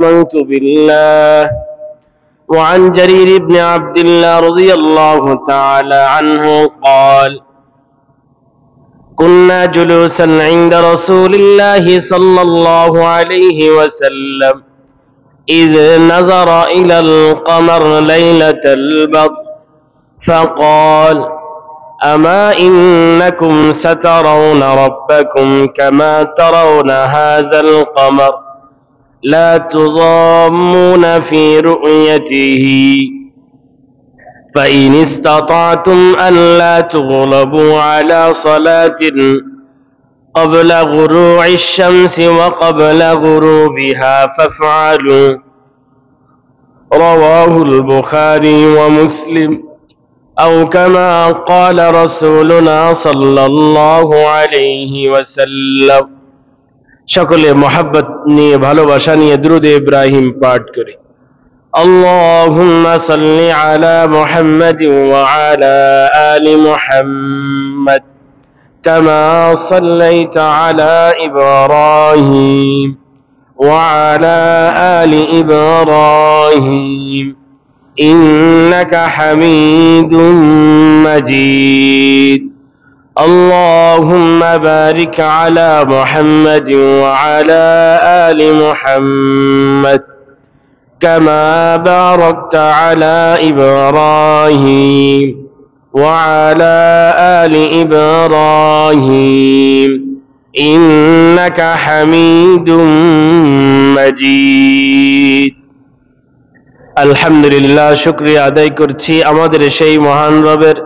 آمنت بالله. وعن جرير بن عبد الله رضي الله تعالى عنه قال: كنا جلوسا عند رسول الله صلى الله عليه وسلم إذ نظر إلى القمر ليلة البدر فقال: أما إنكم سترون ربكم كما ترون هذا القمر لا تضامون في رؤيته فإن استطعتم أن لا تغلبوا على صلاة قبل غروب الشمس وقبل غروبها فافعلوا. رواه البخاري ومسلم أو كما قال رسولنا صلى الله عليه وسلم. সকলে মোহাব্বত নিয়ে ভালোবাসা নিয়ে দুরূদ ইব্রাহিম পাঠ করি। আল্লাহুম্মা সাল্লি আলা মুহাম্মাদিন ওয়া আলা আলি মুহাম্মাদ কামা সাল্লাইতা আলা ইব্রাহিম ওয়া আলা আলি ইব্রাহিম ইন্নাকা হামিদুম মাজিদ। اللهم بارك على محمد وعلى آل محمد كما باركت على إبراهيم وعلى آل إبراهيم إنك حميد مجيد. আলহামদুলিল্লাহ, শুকরিয়া আদায় করছি আমাদের সেই মহান রবের,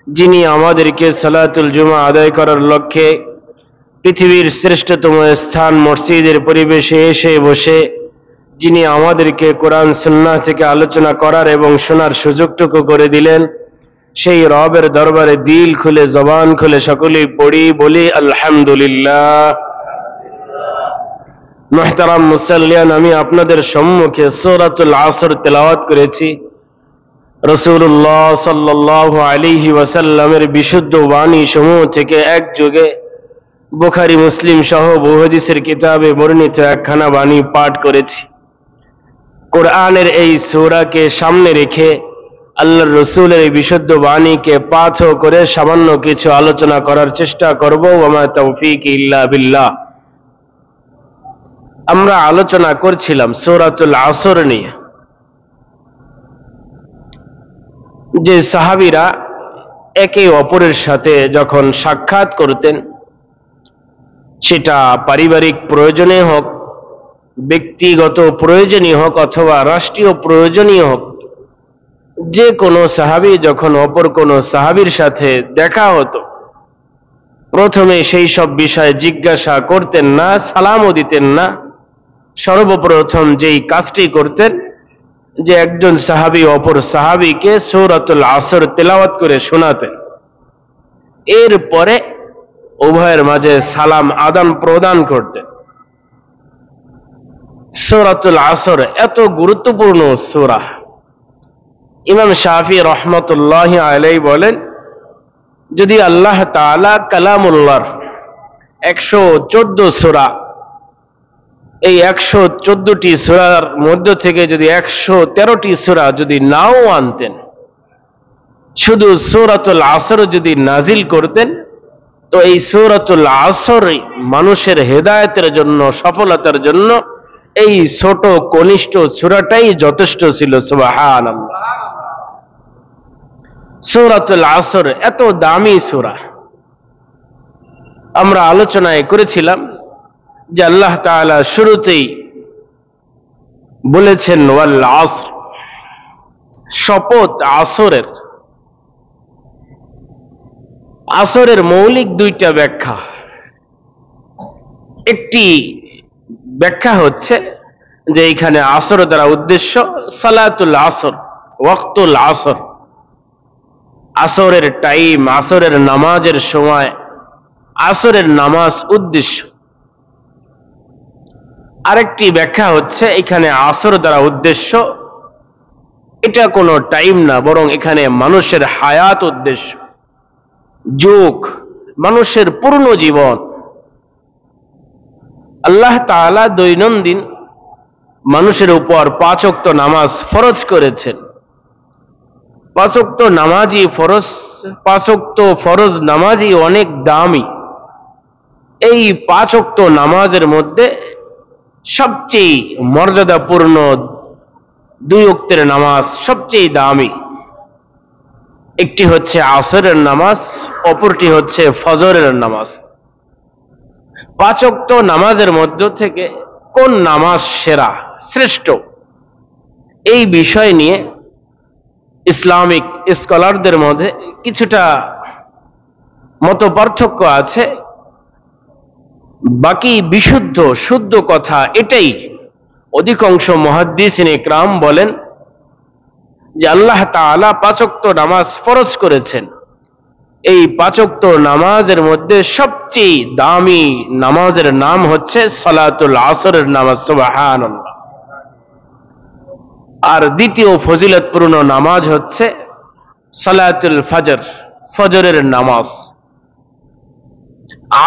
যিনি আমাদেরকে সালাতুল জুমা আদায় করার লক্ষ্যে পৃথিবীর শ্রেষ্ঠতম স্থান মসজিদের পরিবেশে এসে বসে যিনি আমাদেরকে কোরআন সুন্নাহ থেকে আলোচনা করার এবং শোনার সুযোগটুকু করে দিলেন, সেই রবের দরবারে দিল খুলে জবান খুলে সকলেই পড়ি বলি আলহামদুলিল্লাহ। মুহতারাম মুসাল্লিয়ান, আমি আপনাদের সম্মুখে সূরাতুল আসর তেলাওয়াত করেছি। রাসূলুল্লাহ সাল্লাল্লাহু আলাইহি ওয়াসাল্লামের বিশুদ্ধ বাণী সমূহ থেকে এক যুগে বুখারী মুসলিম সহ বহু হাদিসের কিতাবে বর্ণিত একখানা বাণী পাঠ করেছি। কোরআনের এই সূরাকে সামনে রেখে আল্লাহর রাসূলের এই বিশুদ্ধ বাণীকে পাঠ করে সামান্য কিছু আলোচনা করার চেষ্টা করব। ওয়া মা তাওফীকি ইল্লা বিল্লাহ। আমরা আলোচনা করছিলাম সূরাতুল আসর নিয়ে, যে সাহাবীরা একে অপরের সাথে যখন সাক্ষাৎ করতেন, সেটা পারিবারিক প্রয়োজনে হোক, ব্যক্তিগত প্রয়োজনই হোক অথবা রাষ্ট্রীয় প্রয়োজনই হোক, যে কোনো সাহাবী যখন অপর কোনো সাহাবীর সাথে দেখা হতো, প্রথমে সেই সব বিষয়ে জিজ্ঞাসা করতেন না, সালামও দিতেন না। সর্বপ্রথম যেই কাজটি করতেন, যে একজন সাহাবী অপর সাহাবীকে সূরাতুল আসর তেলাওয়াত করে শোনাতেন। এরপরে উভয়ের মাঝে সালাম আদান প্রদান করতেন। সূরাতুল আসর এত গুরুত্বপূর্ণ সূরা। ইমাম শাফি রাহমাতুল্লাহি আলাইহি বলেন, যদি আল্লাহ তাআলা কালামুল্লাহর 114 সূরা, এই 114টি সূরার মধ্য থেকে যদি 113টি সূরা যদি নাও আনতেন, শুধু সূরাতুল আসর যদি নাজিল করতেন, তো এই সূরাতুল আসর মানুষের হেদায়েতের জন্য, সফলতার জন্য এই ছোট কনিষ্ঠ সূরাটাই যথেষ্ট ছিল। সুবহানাল্লাহ। সূরাতুল আসর এত দামি সূরা। আমরা আলোচনায় করেছিলাম যে আল্লাহ তাআলা শুরুতেই বলেছেন ওয়াল আসর, শপথ আসরের। আসরের মৌলিক দুইটা ব্যাখ্যা। একটি ব্যাখ্যা হচ্ছে যে এখানে আসর দ্বারা উদ্দেশ্য সালাতুল আসর, ওয়াক্তুল আসর, আসরের টাইম, আসরের নামাজের সময়, আসরের নামাজ উদ্দেশ্য। আরেকটি ব্যাখ্যা হচ্ছে এখানে আসর দ্বারা উদ্দেশ্য এটা কোনো টাইম না, বরং এখানে মানুষের হায়াত উদ্দেশ্য, যুগ, মানুষের পূর্ণ জীবন। আল্লাহ তাআলা দৈনন্দিন মানুষের উপর 5 ওয়াক্ত নামাজ ফরজ করেছেন। 5 ওয়াক্ত নামাজই ফরজ, 5 ওয়াক্ত ফরজ নামাজই অনেক দামি। এই 5 ওয়াক্ত নামাজের মধ্যে সবচেয়ে মর্যাদাপূর্ণ 2 ওয়াক্তের নামাজ সবচেয়ে দামি। একটি হচ্ছে আসরের নামাজ, অপরটি হচ্ছে ফজরের নামাজ। 5 ওয়াক্ত নামাজের মধ্য থেকে কোন নামাজ সেরা, শ্রেষ্ঠ, এই বিষয় নিয়ে ইসলামিক স্কলারদের মধ্যে কিছুটা মতপার্থক্য আছে। বাকি বিশুদ্ধ শুদ্ধ কথা এটাই, অধিকাংশ মুহাদ্দিসিন ইকরাম বলেন যে আল্লাহ তাআলা 5 ওয়াক্ত নামাজ ফরজ করেছেন। এই 5 ওয়াক্ত নামাজের মধ্যে সবচেয়ে দামি নামাজের নাম হচ্ছে সালাতুল আসরের নামাজ, সুবহানাল্লাহ। আর দ্বিতীয় ফজিলতপূর্ণ নামাজ হচ্ছে সালাতুল ফজর, ফজরের নামাজ।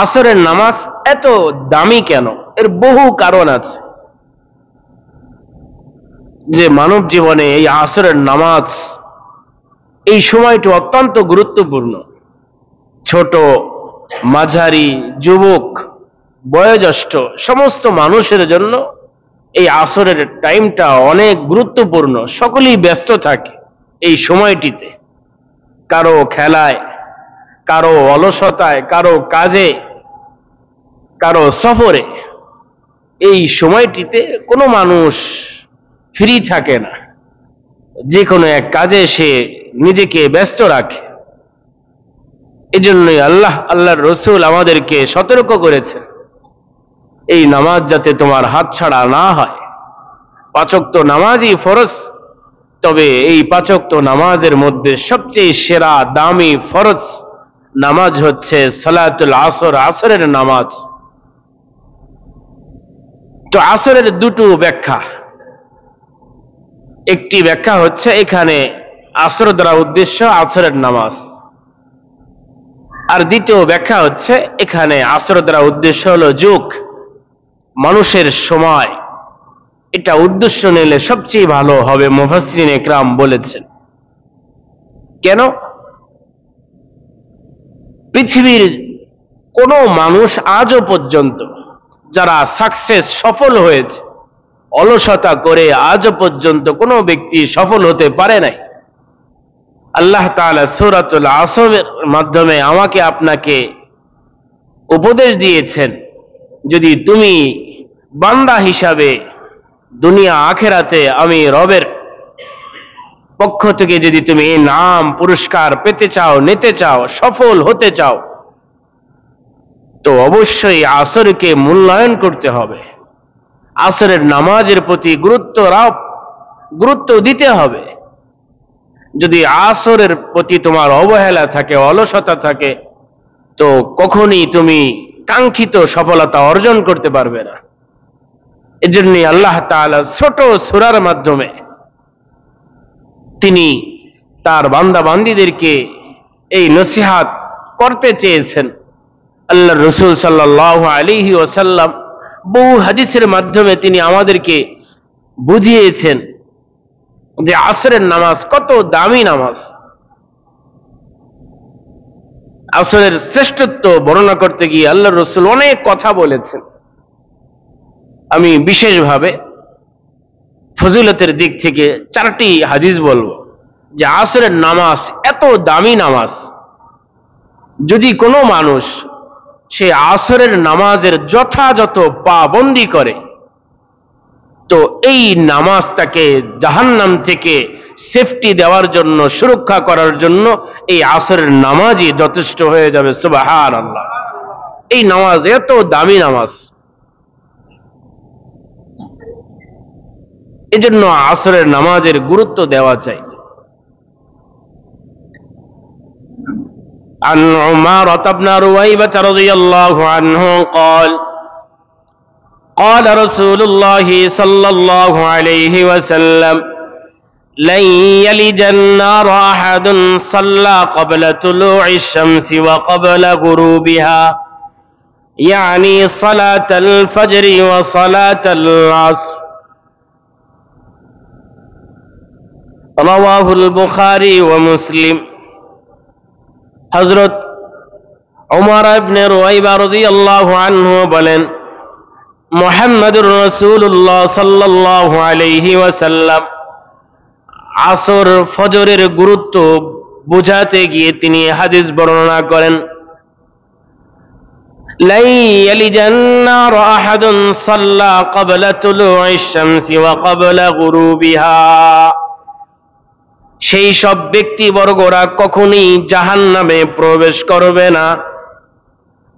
আসরের নামাজ এত দামি কেন? এর বহু কারণ আছে। যে মানব জীবনে এই আসরের নামাজ, এই সময়টি অত্যন্ত গুরুত্বপূর্ণ। ছোট, মাঝারি, যুবক, বয়োজ্যেষ্ঠ সমস্ত মানুষের জন্য এই আসরের টাইমটা অনেক গুরুত্বপূর্ণ। সকলেই ব্যস্ত থাকে এই সময়টিতে, কারো খেলায়, কারো অলসতায়, কারো কাজে, কারো সফরে। এই সময়টিতে কোনো মানুষ ফ্রি থাকে না, যে কোনো এক কাজে সে নিজেকে ব্যস্ত রাখে। এজন্যই আল্লাহর রাসূল আমাদেরকে সতর্ক করেছেন এই নামাজ যাতে তোমার হাতছাড়া না হয়। 5 ওয়াক্ত নামাজই ফরজ, তবে এই 5 ওয়াক্ত নামাজের মধ্যে সবচেয়ে সেরা দামি ফরজ নামাজ হচ্ছে সালাতুল আসর, আসরের নামাজ। তো আসরের দুটো ব্যাখ্যা। একটি ব্যাখ্যা হচ্ছে এখানে আসর দ্বারা উদ্দেশ্য আসরের নামাজ, আর দ্বিতীয় ব্যাখ্যা হচ্ছে এখানে আসর দ্বারা উদ্দেশ্য হলো যুগ, মানুষের সময়। এটা উদ্দেশ্য নিলে সবচেয়ে ভালো হবে, মুফাসসিরিন ইকরাম বলেছেন। কেন? পৃথিবীর কোন মানুষ আজও পর্যন্ত যারা সাকসেস, সফল হয়েছে, অলসতা করে আজও পর্যন্ত কোনো ব্যক্তি সফল হতে পারে নাই। আল্লাহ তাআলা সূরাতুল আসরের মাধ্যমে আমাকে আপনাকে উপদেশ দিয়েছেন, যদি তুমি বান্দা হিসাবে দুনিয়া আখেরাতে আমি রবের পক্ষ থেকে যদি তুমি এই নাম পুরস্কার পেতে চাও, নিতে চাও, সফল হতে চাও, তো অবশ্যই আসরকে মূল্যায়ন করতে হবে। আসরের নামাজের প্রতি গুরুত্ব দিতে হবে। যদি আসরের প্রতি তোমার অবহেলা থাকে, অলসতা থাকে, তো কখনই তুমি কাঙ্ক্ষিত সফলতা অর্জন করতে পারবে না। এজন্য আল্লাহ তাআলা ছোট সূরার মাধ্যমে তিনি তার বান্দা বান্দীদেরকে এই নসিহত করতে চেয়েছেন। আল্লাহর রাসূল সাল্লাল্লাহু আলাইহি ওয়াসাল্লাম বহু হাদিসের মাধ্যমে তিনি আমাদেরকে বুঝিয়েছেন যে আসরের নামাজ কত দামি নামাজ। আসরের শ্রেষ্ঠত্ব বর্ণনা করতে গিয়ে আল্লাহর রাসূল অনেক কথা বলেছেন। আমি বিশেষভাবে ফজিলতের দিক থেকে 4টি হাদিস বলবো যে আসরের নামাজ এত দামি নামাজ, যদি কোনো মানুষ সে আসরের নামাজের যথাযথ পাবন্দি করে, তো এই নামাজ তাকে জাহান্নাম থেকে সেফটি দেওয়ার জন্য, সুরক্ষা করার জন্য এই আসরের নামাজই যথেষ্ট হয়ে যাবে। সুবহানাল্লাহ। এই নামাজ এত দামি নামাজ, এজন্য আসরের নামাজের গুরুত্ব দেওয়া চাই। عن عمارة بن رويبة رضي الله عنه قال قال رسول الله صلى الله عليه وسلم لن يلج النار أحد صلى قبل طلوع الشمس وقبل غروبها، يعني صلاة الفجر وصلاة العصر، রাওয়াহুল বুখারী ওয়া মুসলিম। হযরত উমর ইবনে রুয়াইবা রাদিয়াল্লাহু আনহু বলেন, মুহাম্মদুর রাসূলুল্লাহ সাল্লাল্লাহু আলাইহি ওয়াসাল্লাম আসর ফজরের গুরুত্ব বোঝাতে গিয়ে তিনি হাদিস বর্ণনা করেন, লা ইয়ালিজান নার আহাদুন সাল্লা ক্বাবলা তুলুইশ শামসি ওয়া ক্বাবলা গুরুবিহা। সেই সব ব্যক্তিবর্গরা কখনই জাহান্নামে প্রবেশ করবে না,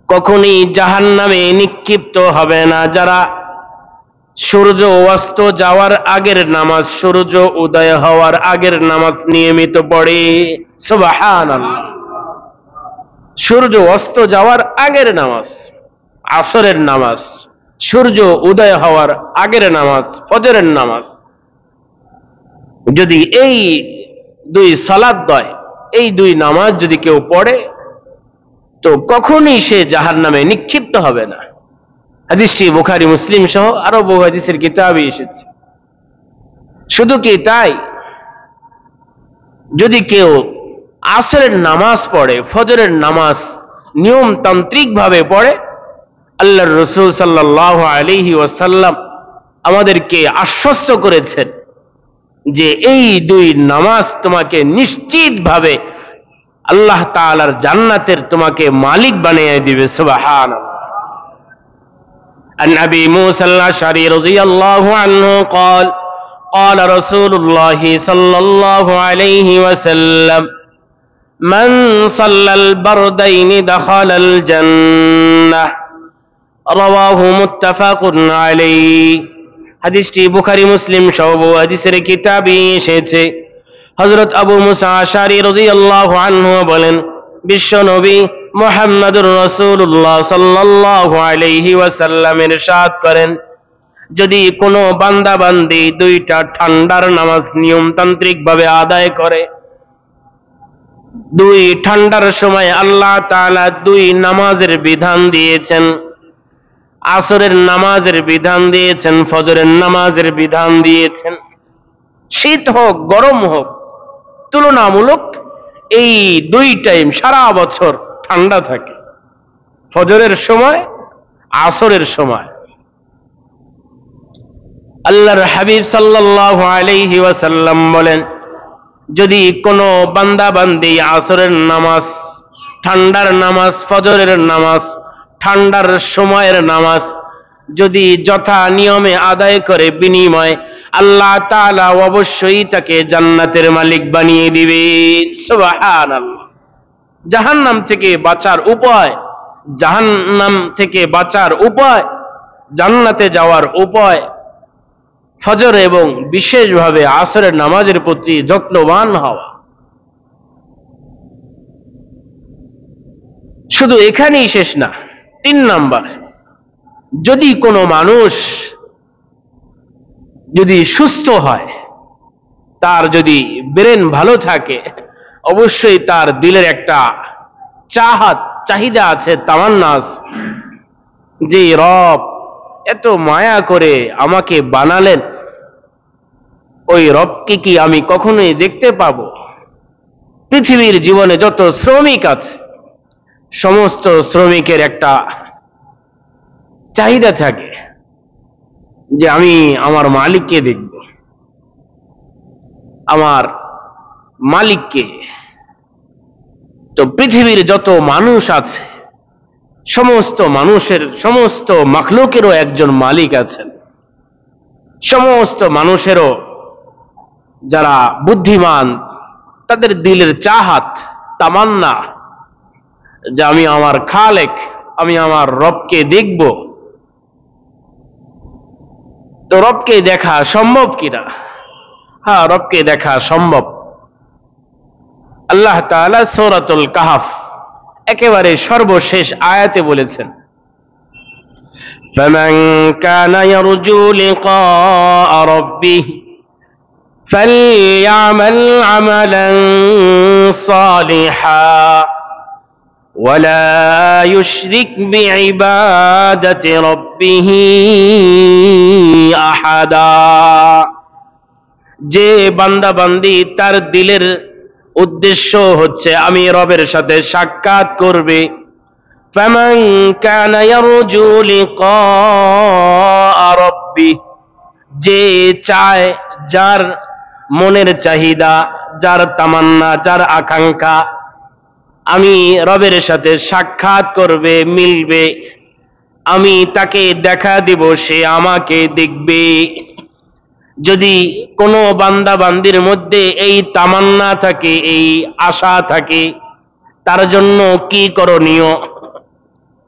কখনই জাহান্নামে নিক্ষিপ্ত হবে না, যারা সূর্য অস্ত যাওয়ার আগের নামাজ, সূর্য উদয় হওয়ার আগের নামাজ নিয়মিত পড়ে। সুবহানাল্লাহ। সূর্য অস্ত যাওয়ার আগের নামাজ আসরের নামাজ, সূর্য উদয় হওয়ার আগের নামাজ ফজরের নামাজ, যদি এই দুই সালাত দয়, এই দুই নামাজ যদি কেউ পড়ে তো কখনই সে জাহান্নামে নিক্ষিপ্ত হবে না। হাদিসটি বুখারী মুসলিম সহ আরো বহু হাদিসের কিতাবে এসেছে। শুধু কি তাই, যদি কেউ আসরের নামাজ পড়ে, ফজরের নামাজ নিয়মতান্ত্রিক ভাবে পড়ে, আল্লাহর রাসূল সাল্লাল্লাহু আলাইহি ওয়াসাল্লাম আমাদেরকে আশ্বস্ত করেছেন যে এই দুই নামাজ তোমাকে নিশ্চিতভাবে আল্লাহ তাআলার জান্নাতের তোমাকে মালিক বানিয়ে দিবে। সুবহানাল্লাহ। عن أبي موسى الأشعري رضي الله عنه قال قال رسول الله صلى الله عليه وسلم من صلى البردين دخل الجنة رواه متفق عليه। হাদিসটি বুখারী মুসলিম সহ হাদিসের কিতাবে এসেছে। হযরত আবু মুসা আশআরী রাদিয়াল্লাহু আনহু বলেন, বিশ্ব নবী মুহাম্মদুর রাসূলুল্লাহ সাল্লাল্লাহু আলাইহি ওয়াসাল্লাম ইরশাদ করেন, যদি কোনো বান্দা বান্দি দুইটা ঠান্ডার নামাজ নিয়মতান্ত্রিক ভাবে আদায় করে, দুই ঠান্ডার সময় আল্লাহ তাআলা দুই নামাজের বিধান দিয়েছেন, আসরের নামাজের বিধান দিয়েছেন, ফজরের নামাজের বিধান দিয়েছেন। শীত হোক গরম হোক, তুলনামূলক এই দুই টাইম সারা বছর ঠান্ডা থাকে, ফজরের সময়, আসরের সময়। আল্লাহর হাবিব সাল্লাল্লাহু আলাইহি ওয়াসাল্লাম বলেন, যদি কোনো বান্দা বান্দি আসরের নামাজ, ঠান্ডার নামাজ, ফজরের নামাজ, ঠান্ডার সময়ের নামাজ যদি যথা নিয়মে আদায় করে, বিনিময় আল্লাহ তাআলা অবশ্যই তাকে জান্নাতের মালিক বানিয়ে দিবেন। সুবহানাল্লাহ। জাহান্নাম থেকে বাঁচার উপায়, জাহান্নাম থেকে বাঁচার উপায়, জান্নাতে যাওয়ার উপায়, ফজর এবং বিশেষভাবে আসরের নামাজের প্রতি যত্নবান হওয়া। শুধু এখানেই শেষ না। 3 নাম্বার, যদি কোনো মানুষ যদি সুস্থ হয়, তার যদি ব্রেন ভালো থাকে, অবশ্যই তার দিলের একটা চাহিদা আছে, তামান্না আছে, যে রব এত মায়া করে আমাকে বানালেন, ওই রবকে কি আমি কখনোই দেখতে পাবো? পৃথিবীর জীবনে যত শ্রমিক আছে, সমস্ত শ্রমিকের একটা চাহিদা থাকে যে আমি আমার মালিককে দেখব, আমার মালিককে। তো পৃথিবীর যত মানুষ আছে, সমস্ত মানুষের, সমস্ত মাখলুকেরও একজন মালিক আছেন। সমস্ত মানুষেরও যারা বুদ্ধিমান, তাদের দিলের চাহাত, তামান্না যে আমি আমার খালেক, আমি আমার রবকে দেখব। তো রবকে দেখা সম্ভব কিনা? হ্যাঁ, রবকে দেখা সম্ভব। আল্লাহ তাআলা সূরাতুল কাহফ একেবারে সর্বশেষ আয়াতে বলেছেন, ফামান কানা ইয়ারজু লিকাআ রাব্বিহ ফালইআমাল আমালান সালিহা ওয়ালা ইউশরিক বিইবাদাতি রাব্বিহি আহাদা। যে বান্দা বান্দি তার দিলের উদ্দেশ্য হচ্ছে আমি রবের সাথে সাক্ষাৎ করবে, ফামান কানা ইয়ারজু লিকা রাব্বি, যে চায়, যার মনের চাহিদা, যার তামান্না, যার আকাঙ্ক্ষা আমি রবের সাথে সাক্ষাৎ করবে, মিলবে, আমি তাকে দেখা দিব, সে আমাকে দেখবে। যদি কোনো বান্দা বান্দির মধ্যে এই তামান্না থাকে, এই আশা থাকে, তার জন্য কি করণীয়?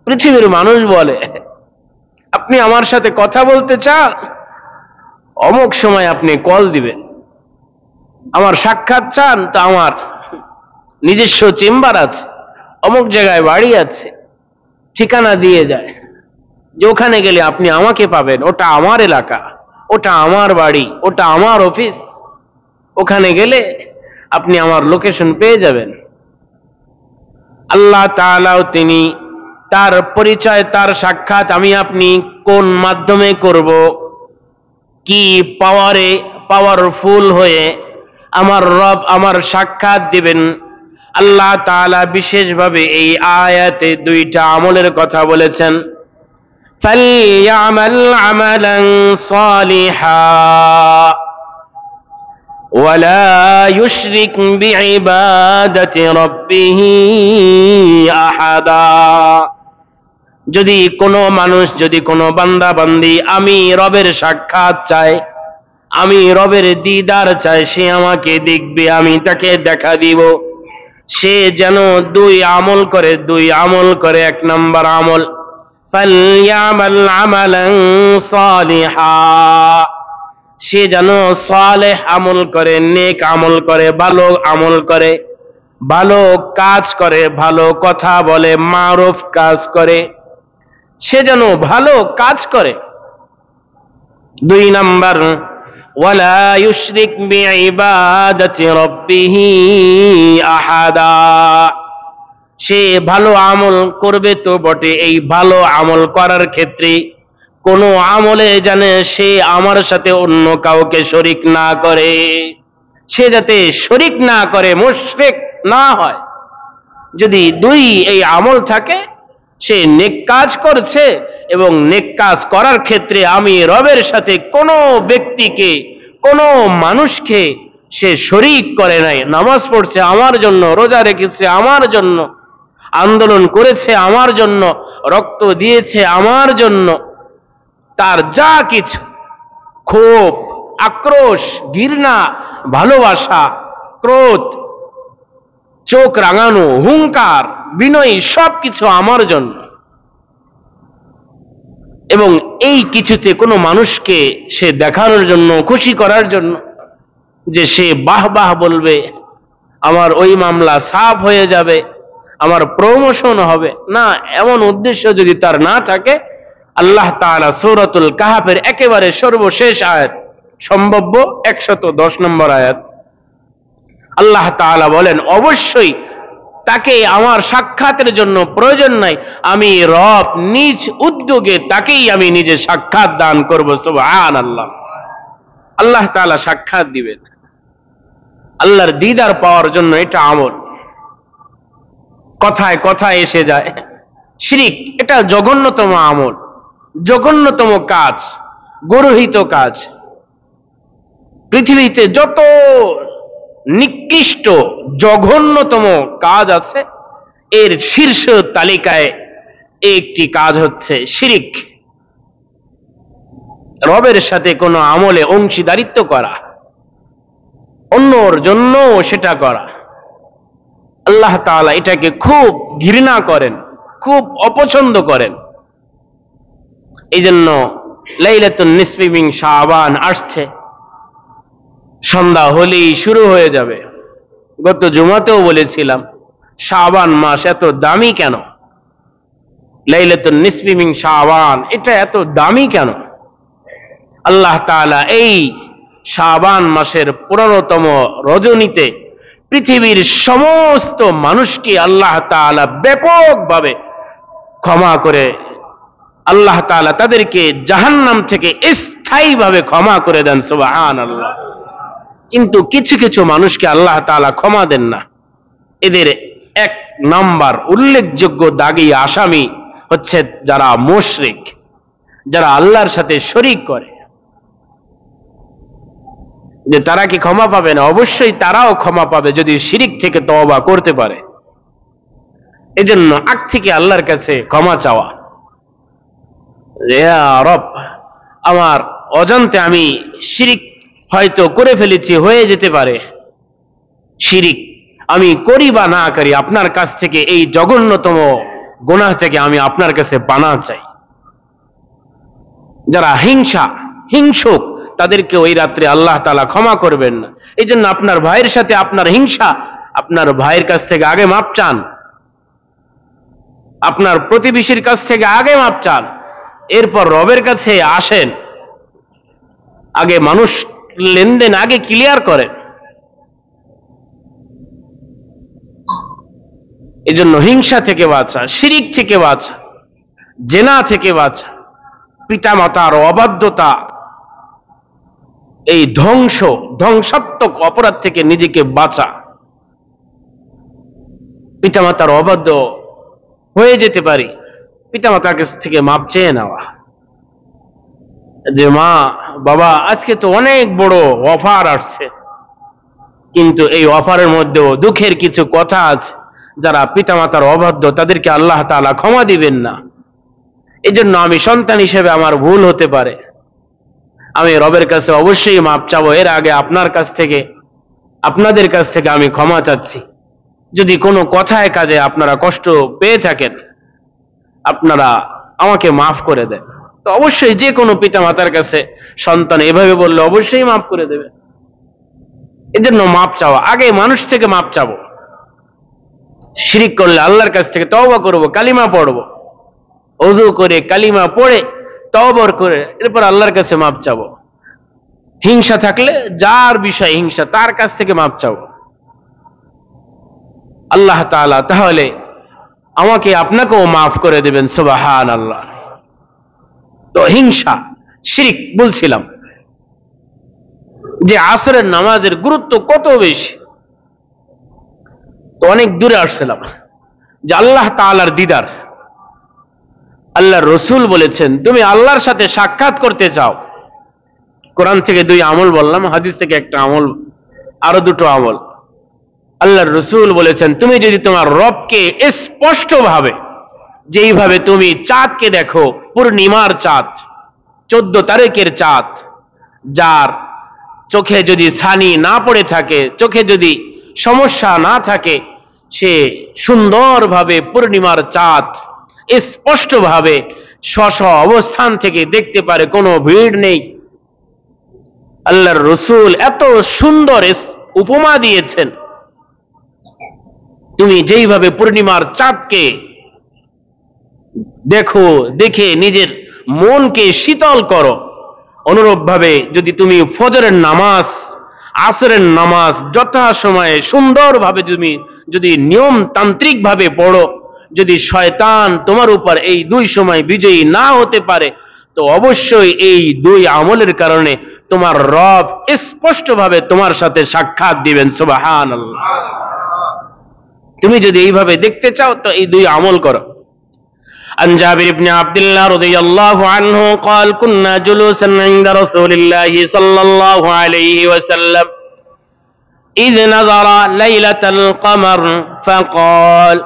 পৃথিবীর মানুষ বলে আপনি আমার সাথে কথা বলতে চান, অমুক সময় আপনি কল দিবেন। আমার সাক্ষাৎ চান, তো আমার নিজস্ব চেম্বার আছে, অমুক জায়গায় বাড়ি আছে, ঠিকানা দিয়ে যায় যে ওখানে গেলে আপনি আমাকে পাবেন, ওটা আমার এলাকা, ওটা আমার বাড়ি, ওটা আমার অফিস, ওখানে গেলে আপনি আমার লোকেশন পেয়ে যাবেন। আল্লাহ তাআলাও তিনি তার পরিচয়, তার সাক্ষাৎ আমি আপনি কোন মাধ্যমে করব, কি পাওয়ারে, পাওয়ারফুল হয়ে আমার রব আমার সাক্ষাৎ দিবেন। আল্লাহ তাআলা বিশেষভাবে এই আয়াতে দুইটা আমলের কথা বলেছেন, ফালইয়ামাল আমালান সালিহা ওয়ালা ইউশরিক বিইবাদাতি রাব্বিহি আহাদা। যদি কোনো মানুষ, যদি কোনো বান্দা বান্দি আমি রবের সাক্ষাৎ চায়, আমি রবের দিদার চাই, সে আমাকে দেখবে, আমি তাকে দেখা দিব, সে যেন দুই আমল করে, দুই আমল করে। এক নম্বর আমল ফালইয়ামাল আমালান সালিহা, সে যেন সালেহ আমল করে, নেক আমল করে, ভালো আমল করে, ভালো কাজ করে, ভালো কথা বলে, মারুফ কাজ করে, সে যেন ভালো কাজ করে। দুই নাম্বার ওয়ালা ইউশরিক বিইবাদাতি রাব্বিহি আহাদা, সে ভালো আমল করবে তো বটে, এই ভালো আমল করার ক্ষেত্রে কোনো আমলে জানে সে আমার সাথে অন্য কাউকে শরীক না করে, সে যাতে শরীক না করে, মুশরিক না হয়। যদি দুই এই আমল থাকে, সে নেক কাজ করছে এবং নেক কাজ করার ক্ষেত্রে আমি রবের সাথে কোনো ব্যক্তিকে, কোনো মানুষকে সে শরীক করে নাই। নামাজ পড়ছে আমার জন্য, রোজা রেখেছে আমার জন্য, আন্দোলন করেছে আমার জন্য, রক্ত দিয়েছে আমার জন্য, তার যা কিছু ক্ষোভ, আক্রোশ, ঘৃণা, ভালোবাসা, ক্রোধ, চোখ রাঙানো, হুঙ্কার, বিনয়ী, সবকিছু আমার জন্য। এবং এই কিছুতে কোনো মানুষকে সে দেখানোর জন্য, খুশি করার জন্য যে সে বাহ বাহ বলবে, আমার ওই মামলা সাফ হয়ে যাবে, আমার প্রমোশন হবে না, এমন উদ্দেশ্য যদি তার না থাকে, আল্লাহ তাআলা সূরাতুল কাহফের একেবারে সর্বশেষ আয়াত, সম্ভাব্য 110 নম্বর আয়াত, আল্লাহ তাআলা বলেন অবশ্যই তাকে আমার সাক্ষাতের জন্য প্রয়োজন নাই, আমি রব নিজ উদ্যোগে তাকেই আমি নিজে সাক্ষাৎ দান করব। সুবহানাল্লাহ। আল্লাহ তাআলা সাক্ষাৎ দিবেন, আল্লাহর দিদার পাওয়ার জন্য। এটা আমল, কথায় কথায় এসে যায়। শিরক এটা জঘন্যতম আমল, জঘন্যতম কাজ, গর্হিত কাজ। পৃথিবীতে যত নিকৃষ্ট জঘন্যতম কাজ আছে, এর শীর্ষ তালিকায় একটি কাজ হচ্ছে শিরক, রবের সাথে কোনো আমলে অংশীদারিত্ব করা, অন্যর জন্য সেটা করা। আল্লাহ তাআলা এটাকে খুব ঘৃণা করেন, খুব অপছন্দ করেন। এই জন্য লাইলাতুন নিসফি মিন শাবান আসছে, সন্ধ্যা হলেই শুরু হয়ে যাবে। গত জুমাতেও বলেছিলাম শাবান মাস এত দামি কেন, লাইলাতুন নিসফি মিন শাবান এটা এত দামি কেন? আল্লাহ তাআলা এই শাবান মাসের 15তম রজনীতে পৃথিবীর সমস্ত মানুষকে আল্লাহ তাআলা ব্যাপকভাবে ক্ষমা করে, আল্লাহ তাআলা তাদেরকে জাহান্নাম থেকে স্থায়ীভাবে ক্ষমা করে দেন। সুবহানাল্লাহ। কিন্তু কিছু কিছু মানুষকে আল্লাহ তাআলা ক্ষমা দেন না। এদের এক নাম্বার উল্লেখযোগ্য দাগী আসামি হচ্ছে যারা মুশরিক, যারা আল্লাহর সাথে শরীক করে। যে তারা কি ক্ষমা পাবে না? অবশ্যই তারাও ক্ষমা পাবে যদি শিরিক থেকে তওবা করতে পারে। এজন্য আগ থেকে আল্লাহর কাছে ক্ষমা চাওয়া, ইয়া রব, আমার অজান্তে আমি শিরিক হয়তো করে ফেলেছি, হয়ে যেতে পারে শিরিক, আমি করি বা না করি, আপনার কাছ থেকে এই জঘন্যতম গুনাহ থেকে আমি আপনার কাছে পানাহ চাই। যারা হিংসুক তাদেরকে ওই রাত্রে আল্লাহ তাআলা ক্ষমা করবেন না। এই জন্য আপনার ভাইয়ের সাথে আপনার হিংসা, আপনার ভাইয়ের কাছ থেকে আগে মাপ চান, আপনার প্রতিবেশীর কাছ থেকে আগে মাপ চান, এরপর রবের কাছে আসেন। আগে মানুষ লেনদেন আগে ক্লিয়ার করেন। এই জন্য হিংসা থেকে বাঁচা, শিরিক থেকে বাঁচা, জেনা থেকে বাঁচা, পিতামাতার অবাধ্যতা, এই ধ্বংসাত্মক অপরাধ থেকে নিজেকে বাঁচা। পিতামাতার অবাধ্য হয়ে যেতে পারি, পিতামাতার কাছ থেকে মাপ চেয়ে নেওয়া, যে মা বাবা আজকে তো অনেক বড় অফার আসছে, কিন্তু এই অফারের মধ্যেও দুঃখের কিছু কথা আছে, যারা পিতামাতার অবাধ্য তাদেরকে আল্লাহ তাআলা ক্ষমা দিবেন না। এই জন্য আমি সন্তান হিসেবে আমার ভুল হতে পারে, আমি রবের কাছে অবশ্যই মাপ চাবো। এর আগে আপনার কাছ থেকে, আপনাদের কাছ থেকে আমি ক্ষমা চাচ্ছি। যদি কোনো কথায় কাজে আপনারা কষ্ট পেয়ে থাকেন, আপনারা আমাকে মাফ করে দেন। তো অবশ্যই যে কোনো পিতা মাতার কাছে সন্তান এভাবে বললে অবশ্যই মাফ করে দেবে। এজন্য মাপ চাওয়া, আগে মানুষ থেকে মাপ চাবো। শিরিক করলে আল্লাহর কাছ থেকে তওবা করব, কালিমা পড়ব, ওযু করে কালিমা পড়ে তওবা করে এরপর আল্লাহর কাছে মাপ চাবো। হিংসা থাকলে যার বিষয় হিংসা তার কাছ থেকে মাপ চাবো। আল্লাহ তাআলা তাহলে আমাকে আপনাকেও মাফ করে দেবেন, সুবহানাল্লাহ। তো হিংসা, শিরিক বলছিলাম যে আসরের নামাজের গুরুত্ব কত বেশি। তো অনেক দূরে আসছিলাম যে আল্লাহ তাআলার দিদার, আল্লাহর রাসূল বলেছেন তুমি আল্লাহর সাথে সাক্ষাৎ করতে চাও, কোরআন থেকে 2 আমল বললাম, হাদিস থেকে একটা আমল, আরো 2টো আমল। আল্লাহর রাসূল বলেছেন তুমি যদি তোমার রবকে স্পষ্টভাবে, যেইভাবে তুমি চাঁদকে দেখো, পূর্ণিমার চাঁদ, 14 তারিখের চাঁদ, যার চোখে যদি ছানি না পড়ে থাকে, চোখে যদি সমস্যা না থাকে, সে সুন্দরভাবে পূর্ণিমার চাঁদ স্পষ্টভাবে স্ব অবস্থান থেকে দেখতে পারে, কোনো ভিড় নেই। আল্লাহর রাসূল এত সুন্দর উপমা দিয়েছেন, তুমি যেইভাবে পূর্ণিমার চাঁদকে দেখো, দেখে নিজের মনকে শীতল করো, অনুরূপভাবে যদি তুমি ফজরের নামাজ, আসরের নামাজ যথাসময়ে সুন্দরভাবে তুমি যদি নিয়মতান্ত্রিক ভাবে পড়ো, যদি শয়তান তোমার উপর এই 2 সময় বিজয়ী না হতে পারে, তো অবশ্যই এই 2 আমলের কারণে তোমার রব স্পষ্টভাবে তোমার সাথে সাক্ষাৎ দিবেন, সুবহানাল্লাহ। তুমি যদি এইভাবে দেখতে চাও তো এই 2 আমল করো। عن جابر بن عبد الله رضي الله عنه قال كنا جلوسا عند رسول الله صلى الله عليه وسلم إذ نظر ليلة القمر فقال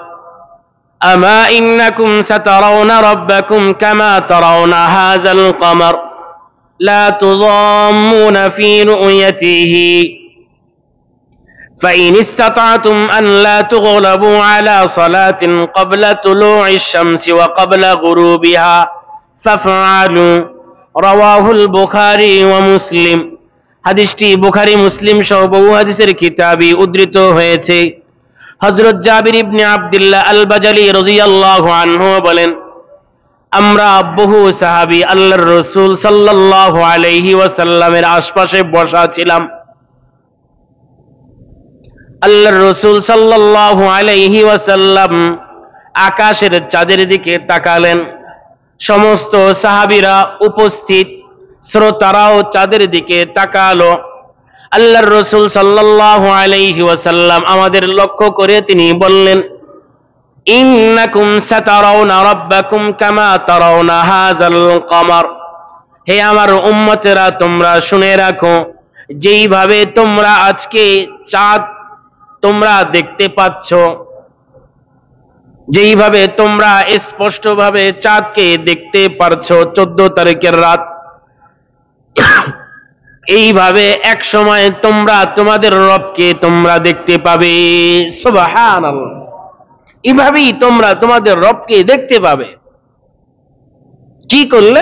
أما إنكم سترون ربكم كما ترون هذا القمر لا تضامون في رؤيته فإن استطعتم أن لا تغلبوا على صلاة قبل طلوع الشمس وقبل غروبها فافعلوا رواه البخاري ومسلم। হাদিসটি বুখারী মুসলিম সহ বহু হাদিসের কিতাবে উদ্ধৃত হয়েছে। হযরত জাবির ইবনে আব্দুল্লাহ আল বাজালি রাদিয়াল্লাহু আনহু বলেন, আমরা বহু সাহাবী আল্লাহর রাসূল সাল্লাল্লাহু আলাইহি ওয়াসাল্লামের আশপাশে বসা ছিলাম। আল্লাহর রাসূল সাল্লাল্লাহু আলাইহি ওয়াসাল্লাম আকাশের চাঁদের দিকে তাকালেন, সমস্ত সাহাবীরা উপস্থিত শ্রোতারাও চাঁদের দিকে তাকালো। আল্লাহর রাসূল সাল্লাল্লাহু আলাইহি ওয়াসাল্লাম আমাদের লক্ষ্য করে তিনি বললেন, ইন্নাকুম সাতারাউনা রাব্বাকুম কামা তারাউনা হাযাল কমার। হে আমার উম্মতেরা, তোমরা শুনে রাখো, যেইভাবে তোমরা আজকে চাঁদ তোমরা দেখতে পাচ্ছ, যেইভাবে তোমরা স্পষ্টভাবে চাঁদকে দেখতে পারছো 14 তারিখের রাত, এইভাবে এক সময় তোমরা তোমাদের রবকে তোমরা দেখতে পাবে। সুবহানাল্লাহ। এইভাবেই তোমরা তোমাদের রবকে দেখতে পাবে। কি করলে?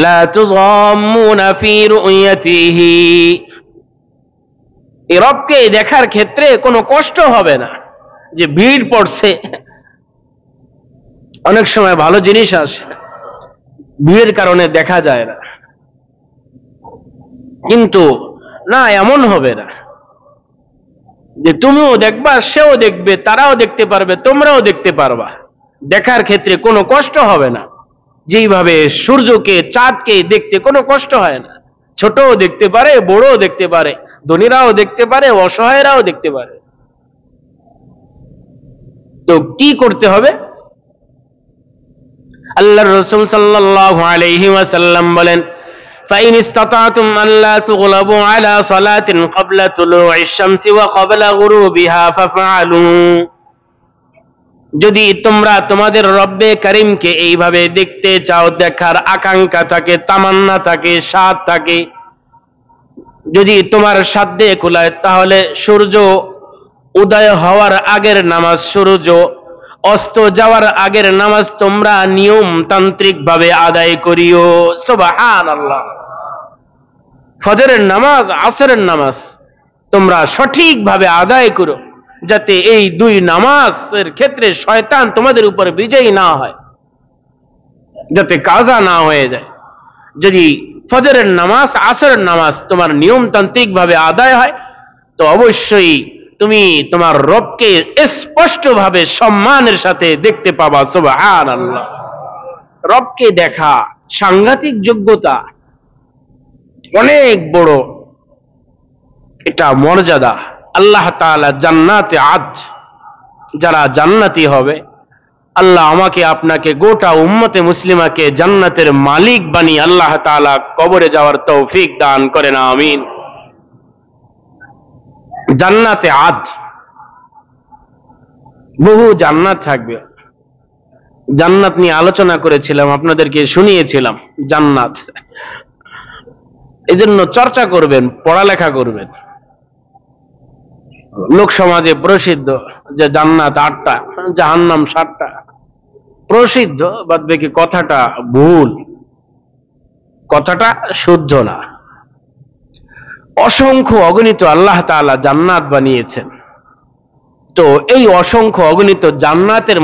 লা তুযাম্মুনা ফি রু'য়াতিহি। এই রবকে দেখার ক্ষেত্রে কোনো কষ্ট হবে না যে ভিড় পড়ছে। অনেক সময় ভালো জিনিস আসে, ভিড়ের কারণে দেখা যায় না, কিন্তু না, এমন হবে না যে তুমিও দেখবা, সেও দেখবে, তারাও দেখতে পারবে, তোমরাও দেখতে পারবা। দেখার ক্ষেত্রে কোনো কষ্ট হবে না। যেইভাবে সূর্যকে চাঁদকে দেখতে কোনো কষ্ট হয় না। ছোটও দেখতে পারে, বড়ও দেখতে পারে, ধনীরাও দেখতে পারে, অসহায়রাও দেখতে পারে। তো কি করতে হবে? আল্লাহর রাসূল সাল্লাল্লাহু আলাইহি ওয়াসাল্লাম বলেন, ফাইন ইসতাতাতুম আল্লা তুগলাবু আলা সালাতিন ক্বাবলা তুলুইশ শামসি ওয়া ক্বাবলা গুরুবিহা ফাফআলু। যদি তোমরা তোমাদের রব্বে কারীমকে এইভাবে দেখতে চাও, দেখার আকাঙ্ক্ষা থাকে, তামান্না থাকে, স্বাদ থাকে, যদি তোমার সাধ্যে কুলায়, তাহলে সূর্য উদয় হওয়ার আগের নামাজ, সূর্য অস্ত যাওয়ার আগের নামাজ তোমরা নিয়মতান্ত্রিক ভাবে আদায় করিও। সুবহানাল্লাহ। ফজরের নামাজ, আসরের নামাজ তোমরা সঠিকভাবে আদায় করো, যাতে এই দুই নামাজের ক্ষেত্রে শয়তান তোমাদের উপর বিজয়ী না হয়, যাতে কাজা না হয়ে যায়। যদি ফজরের নামাজ, আসরের নামাজ তোমার নিয়মতান্ত্রিক ভাবে আদায় হয়, তো অবশ্যই তুমি তোমার রবকে স্পষ্টভাবে সম্মানের সাথে দেখতে পাবা। সুবহানাল্লাহ। রবকে দেখা সাংঘাতিক যোগ্যতা, অনেক বড় এটা মর্যাদা। আল্লাহ তাআলা জান্নাতে আদ, যারা জান্নাতি হবে, আল্লাহ আমাকে আপনাকে গোটা উম্মতে মুসলিমাকে জান্নাতের মালিক বানিয়ে আল্লাহ তাআলা কবরে যাওয়ার তৌফিক দান করেন, আমিন। জান্নাতে আদ, বহু জান্নাত থাকবে। জান্নাত নিয়ে আলোচনা করেছিলাম, আপনাদেরকে শুনিয়েছিলাম জান্নাত। এজন্য চর্চা করবেন, পড়ালেখা করবেন। লোক সমাজে প্রসিদ্ধ যে জান্নাত 8টা, জাহান্নাম 7টা, প্রসিদ্ধ। বাদ বাকি কথাটা ভুল, কথাটা শুদ্ধ না। অসংখ্য অগণিত আল্লাহ তাআলা জান্নাত বানিয়েছেন। তো এই অসংখ্য অগণিত জান্নাতের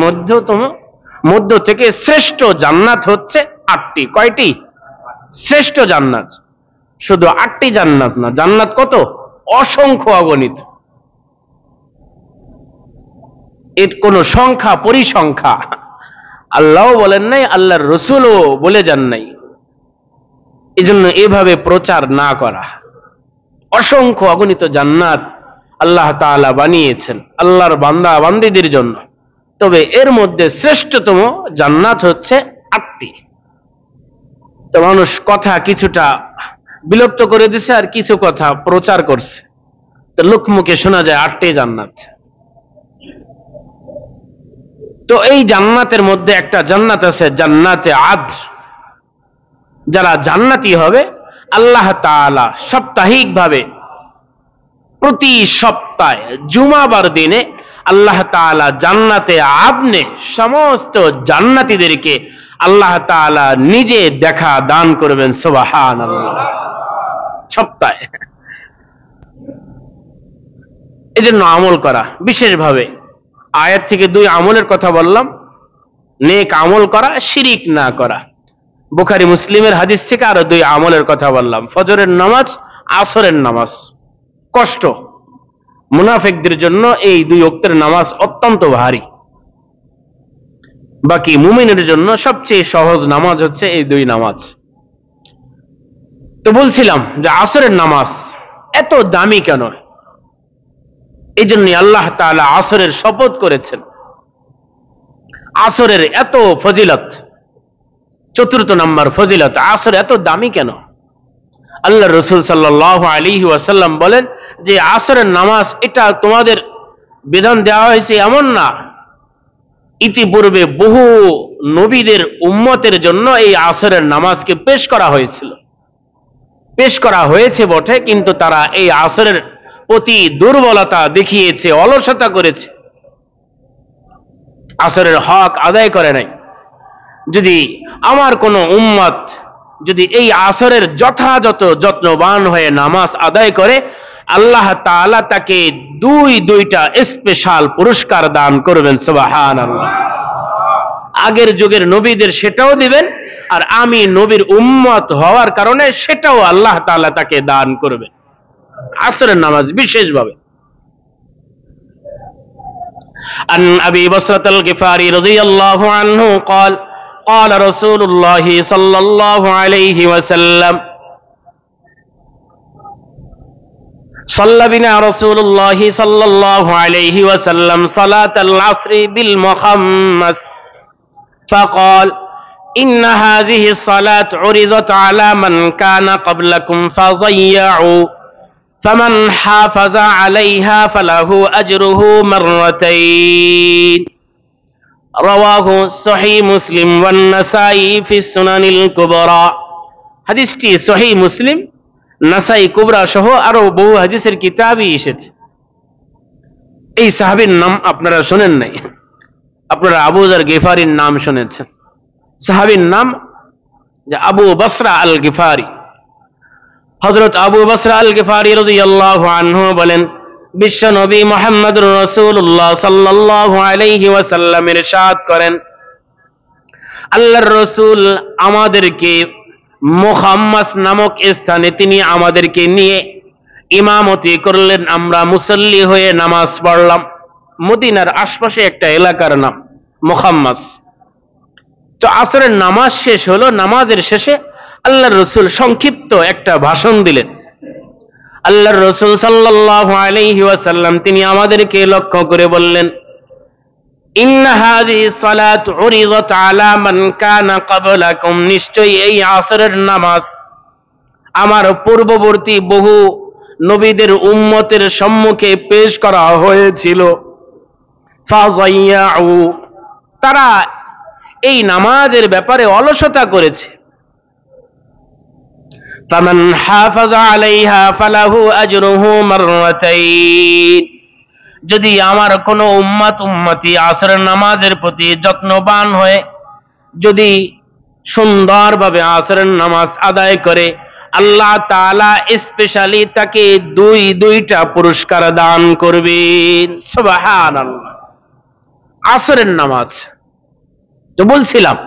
মধ্য থেকে শ্রেষ্ঠ জান্নাত হচ্ছে 8টি। কয়টি? শ্রেষ্ঠ জান্নাত শুধু 8টি জান্নাত না, জান্নাত কত? অসংখ্য অগণিত। এর কোন সংখ্যা পরিসংখ্যা আল্লাহও বলেন নাই, আল্লাহর রাসূলও বলে যান নাই। এজন্য এভাবে প্রচার না করা। অসংখ্য অগণিত জান্নাত আল্লাহ তাআলা বানিয়েছেন আল্লাহর বান্দা বান্দীদের জন্য। তবে এর মধ্যে শ্রেষ্ঠতম জান্নাত হচ্ছে 8টি। তো মানুষ কথা কিছুটা বিলুপ্ত করে দিছে, আর কিছু কথা প্রচার করছে, তো লোকমুখে শোনা যায় 8টি জান্নাত। তো এই জান্নাতের মধ্যে একটা জান্নাত আছে জান্নাতে আদ। যারা জান্নাতি হবে, আল্লাহ তাআলা সাপ্তাহিক ভাবে প্রতি সপ্তাহে জুমাবার দিনে আল্লাহ তাআলা জান্নাতে আদনে সমস্ত জান্নাতীদেরকে আল্লাহ তাআলা নিজে দেখা দান করবেন। সুবহানাল্লাহ। সপ্তাহে। এজন্য আমল করা বিশেষভাবে, আয়াত থেকে 2 আমলের কথা বললাম, নেক আমল করা, শিরিক না করা। বুখারী মুসলিমের হাদিস থেকে আরো 2 আমলের কথা বললাম, ফজরের নামাজ, আসরের নামাজ। কষ্ট মুনাফিকদের জন্য এই 2 ওয়াক্তের নামাজ অত্যন্ত ভারী। বাকি মুমিনের জন্য সবচেয়ে সহজ নামাজ হচ্ছে এই 2 নামাজ। তো বলছিলাম যে আসরের নামাজ এত দামি কেন? এই জন্য আল্লাহ তাআলা আসরের শপথ করেছেন। আসরের এত ফজিলত, চতুর্থ নম্বর ফজিলত, আসর এত দামি কেন? আল্লাহ রাসূল সাল্লাল্লাহু আলাইহি ওয়াসাল্লাম বলেন যে আসরের নামাজ এটা তোমাদের বিধান দেওয়া হয়েছে এমন না, ইতিপূর্বে বহু নবীদের উম্মতের জন্য এই আসরের নামাজকে পেশ করা হয়েছিল, পেশ করা হয়েছে বটে, কিন্তু তারা এই আসরের প্রতি দুর্বলতা দেখিয়েছে, অলসতা করেছে, আসরের হক আদায় করে নাই। যদি আমার কোন উম্মত যদি এই আসরের যথাযথ যত্নবান হয়ে নামাজ আদায় করে, আল্লাহ তাআলা তাকে দুইটা স্পেশাল পুরস্কার দান করবেন। সুবহানাল্লাহ। আগের যুগের নবীদের সেটাও দিবেন, আর আমি নবীর উম্মত হওয়ার কারণে সেটাও আল্লাহ তাআলা তাকে দান করবেন, আসরের নামাজ বিশেষভাবে। عن أبي بصرة الغفاري رضي الله عنه قال قال رسول الله صلى الله عليه وسلم صلى بنا رسول الله صلى الله عليه وسلم صلاة العصر بالمخمس فقال إن هذه الصلاة عرضت على من كان قبلكم فضيعوا فمن حافظ عليها فله أجره مرتين رواه صحيح مسلم والنسائي في السنن الكبرى। হাদিসটি সহিহ মুসলিম, নাসাই কুবরা সহ আরো বহু হাদিসের কিতাবই এসেছে। এই সাহাবীর নাম আপনারা শুনেন নাই, আপনারা আবু যার গিফারির নাম শুনেছেন। সাহাবীর নাম যে আবু বসরা আল গিফারি। হযরত আবু বসরা আল গিফারি রাদিয়াল্লাহু আনহু বলেন, বিশ্ব নবী মুহাম্মদুর রাসূলুল্লাহ সাল্লাল্লাহু আলাইহি ওয়াসাল্লাম ইরশাদ করেন, আল্লাহর রাসূল আমাদেরকে মুখাম্মাস নামক স্থানে তিনি আমাদেরকে নিয়ে ইমামতি করলেন। আমরা মুসল্লি হয়ে নামাজ পড়লাম। মদিনার আশপাশে একটা এলাকার নাম মুখাম্মাস। তো আসরের নামাজ শেষ হলো, নামাজের শেষে আল্লাহর রাসূল সংক্ষিপ্ত একটা ভাষণ দিলেন। আল্লাহর রাসূল সাল্লাল্লাহু আলাইহি ওয়াসাল্লাম তিনি আমাদেরকে লক্ষ্য করে বললেন, ইন্না হাযিহি সালাত উরিযাত আলা মান কানা ক্বাবলাকুম, নিশ্চয়ই এই আসরের নামাজ আমার পূর্ববর্তী বহু নবীদের উম্মতের সম্মুখে পেশ করা হয়েছিল। ফাযাইয়াউ, তারা এই নামাজের ব্যাপারে অলসতা করেছে। ফামান হাফাযা আলাইহা ফালাহু আজরুহু মাররাতাইন, যদি আমার কোন উম্মতি আসরের নামাজের প্রতি যত্নবান হয়ে যদি সুন্দরভাবে আসরের নামাজ আদায় করে, আল্লাহ তাআলা স্পেশালি তাকে দুইটা পুরস্কার দান করবেন। সুবহানাল্লাহ। আসরের নামাজ তো বলছিলাম,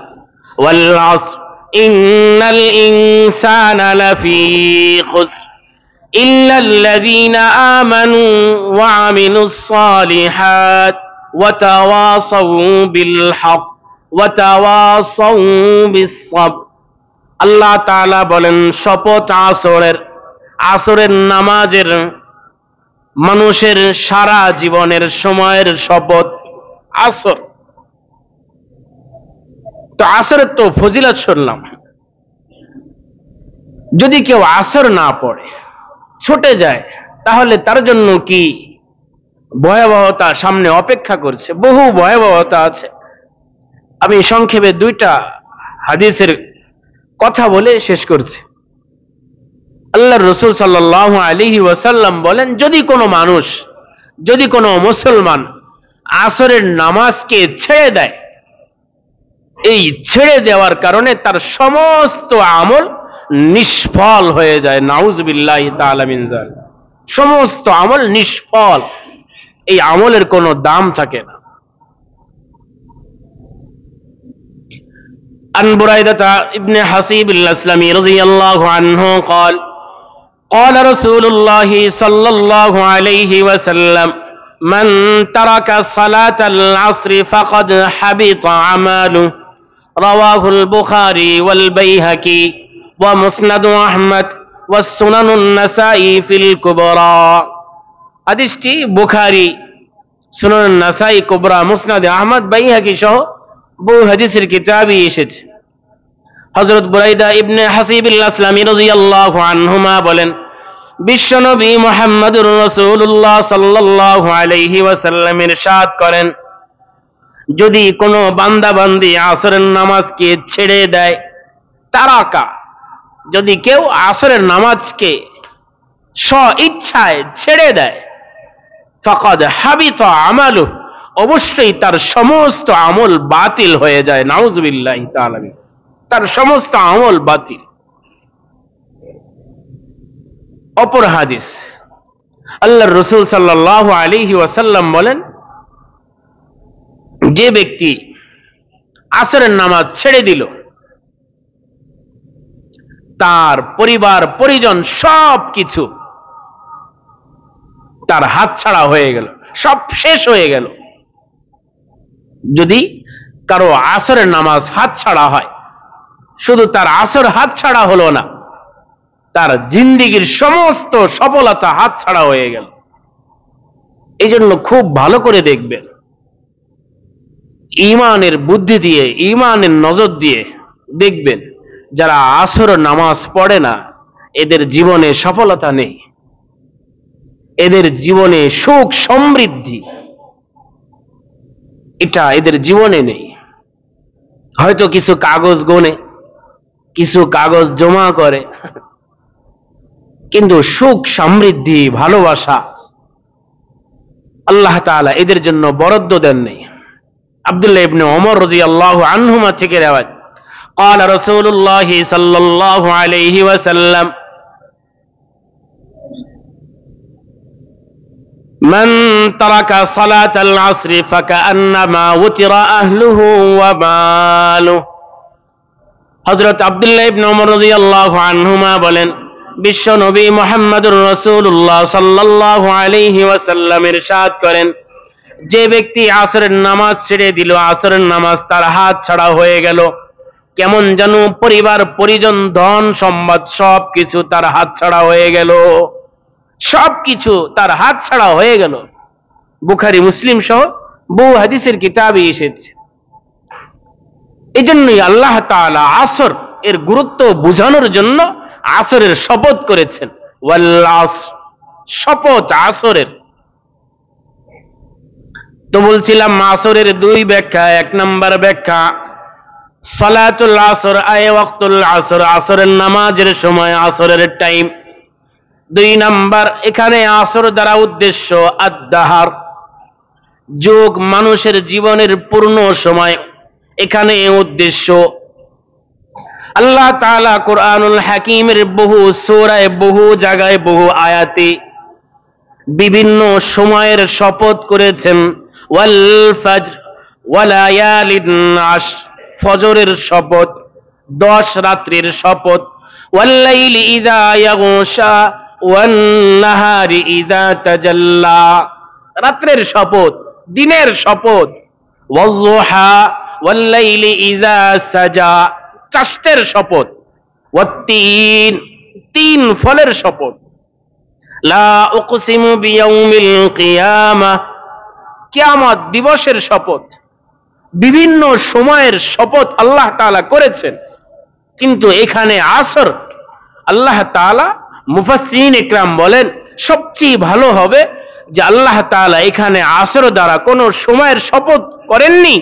ওয়াল আসর ইন্নাল ইনসানা লাফি খুসর ইল্লাল্লাযীনা আমানু ওয়া আমিলুস সালিহাত ওয়া তাওয়াসাউ বিল হক ওয়া তাওয়াসাউ বিস সাবর। আল্লাহ তাআলা বলেন, শপথ আসরের নামাজের, মানুষের সারা জীবনের সময়ের শপথ আসর। তো আসরের তো ফজিলত শুনলাম, যদি কেউ আসর না পড়ে ছুটে যায়, তাহলে তার জন্য কি ভয়াবহতা সামনে অপেক্ষা করছে। বহু ভয়াবহতা আছে। আমি সংক্ষেপে দুইটা হাদিসের কথা বলে শেষ করছি। আল্লাহর রাসূল সাল্লাল্লাহু আলাইহি ওয়াসাল্লাম বলেন, যদি কোনো মুসলমান আসরের নামাজকে ছেড়ে দেয়, এই ছেড়ে দেওয়ার কারণে তার সমস্ত আমল নিষ্ফল হয়ে যায়। নাউযুবিল্লাহি তাআলা মিন যালিক। সমস্ত আমল নিষ্ফল, এই আমলের কোনো দাম থাকে না। عن بريدة ابن حصيب الأسلمي رضي الله عنه قال قال رسول الله صلى الله عليه وسلم من ترك صلاة العصر فقد حبط عمله رواه البخاري والبيهقي ومسند أحمد ওয়াস সুনানুন নাসাই ফিল কুবরা। হাদিসটি বুখারী, সুনানুন নাসাই কুবরা, মুসনাদ আহমদ, বাইহাকী সহ বহু হাদিসের কিতাবে এসেছে। হযরত বুরাইদা ইবনে হাসিবুল আসলামী রাদিয়াল্লাহু আনহুমা বলেন, বিশ্বনবী মুহাম্মদুর রাসূলুল্লাহ সাল্লাল্লাহু আলাইহি ওয়াসাল্লাম ইরশাদ করেন, যদি কোনো বান্দা বান্দি আসরের নামাজকে ছেড়ে দেয়, তারাকা, যদি কেউ আসরের নামাজকে স্ব-ইচ্ছায় ছেড়ে দেয়, ফাকাদ হাবিতা আমালুহু, অবশ্যই তার সমস্ত আমল বাতিল হয়ে যায়। নাউযুবিল্লাহি তাআলা, তার সমস্ত আমল বাতিল। অপর হাদিস, আল্লাহর রাসূল সাল্লাল্লাহু আলাইহি ওয়াসাল্লাম বলেন, যে ব্যক্তি আসরের নামাজ ছেড়ে দিল, তার পরিবার পরিজন সব কিছু তার হাতছাড়া হয়ে গেল, সব শেষ হয়ে গেল। যদি কারো আসরের নামাজ হাতছাড়া হয়, শুধু তার আসর হাতছাড়া হলো না, তার জিন্দেগীর সমস্ত সফলতা হাতছাড়া হয়ে গেল। এই জন্য খুব ভালো করে দেখবেন, ঈমানের বুদ্ধি দিয়ে, ঈমানের নজর দিয়ে দেখবেন, যারা আসর নামাজ পড়ে না, এদের জীবনে সফলতা নেই, এদের জীবনে সুখ সমৃদ্ধি এটা এদের জীবনে নেই। হয়তো কিছু কাগজ গোনে, কিছু কাগজ জমা করে, কিন্তু সুখ সমৃদ্ধি ভালোবাসা আল্লাহ তাআলা এদের জন্য বরাদ্দ দেন নাই। আব্দুল্লাহ ইবনে ওমর রাদিয়াল্লাহু আনহুমা থেকে রিওয়ায়াত, قال رسول الله صلى الله عليه وسلم من ترك صلاة العصر فكأنما وتر أهله وماله। হযরত আব্দুল্লাহ ইবনে ওমর রাদিয়াল্লাহু আনহুমা বলেন, বিশ্ব নবী মুহাম্মদুর রাসূলুল্লাহ সাল্লাল্লাহু আলাইহি ওয়াসাল্লাম ইরশাদ করেন, যে ব্যক্তি আসরের নামাজ ছেড়ে দিল, আসরের নামাজ তার হাত ছাড়া হয়ে গেল, কেমন যেন পরিবার পরিজন ধন সম্পদ সবকিছু তার হাত ছাড়া হয়ে গেল, সবকিছু তার হাত ছাড়া হয়ে গেল। বুখারী মুসলিম সহ বহু হাদিসের কিতাবে এসেছে। এজন্যই আল্লাহ তাআলা আসর এর গুরুত্ব বোঝানোর জন্য আসরের শপথ করেছেন, ওয়াল আসর, শপথ আসরের। তো বলছিলাম আসরের দুই ব্যাখ্যা। এক নাম্বার ব্যাখ্যা, সালাতুল আসর আয় ওয়াক্তুল আসর, আসরের নামাজের সময়, আসরের টাইম। দুই নাম্বার, এখানে আসর দ্বারা উদ্দেশ্য আদ-দাহার, যুগ, মানুষের জীবনের পূর্ণ সময়, এখানে উদ্দেশ্য। আল্লাহ তাআলা কুরআনুল হাকিমের বহু সূরায়, বহু জায়গায়, বহু আয়াতে বিভিন্ন সময়ের শপথ করেছেন। ওয়াল ফাজর ওয়ালায়ালিন আশর, ফজরের শপথ, 10 রাত্রির শপথ। ওয়াল্লাইলি ইযা ইয়াগশা ওয়ান নাহারি ইযা তাজাল্লা, রাত্রের শপথ, দিনের শপথ। ওয়াযুহা ওয়াল্লাইলি ইযা সাজা, চাঁদের শপথ। ওয়াত্তিন, তিন ফলের শপথ। লা উকসিমু বিয়াউমিল কিয়ামাহ, কিয়ামত দিবসের শপথ। বিভিন্ন সময়ের শপথ আল্লাহ তাআলা করেছেন, কিন্তু এখানে আসর আল্লাহ তাআলা, মুফাসসিরিন ইকরাম বলেন, সবচেয়ে ভালো হবে যে আল্লাহ তাআলা এখানে আসর দ্বারা কোন সময়ের শপথ করেননি,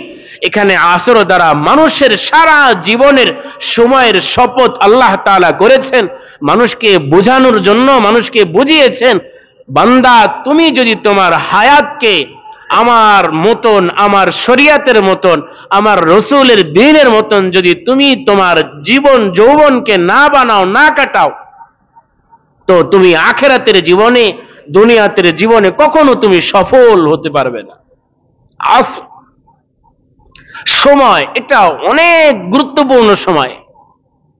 এখানে আসর দ্বারা মানুষের সারা জীবনের সময়ের শপথ আল্লাহ তাআলা করেছেন। মানুষকে বোঝানোর জন্য মানুষকে বুঝিয়েছেন, বান্দা তুমি যদি তোমার হায়াতকে আমার মতন, আমার শরীয়তের মতন, আমার রাসূলের দ্বীনের মতন যদি তুমি তোমার জীবন যৌবনকে না বানাও, না কাটাও, তো তুমি আখিরাতের জীবনে, দুনিয়াতের জীবনে কখনো তুমি সফল হতে পারবে না। সময় এটা অনেক গুরুত্বপূর্ণ সময়।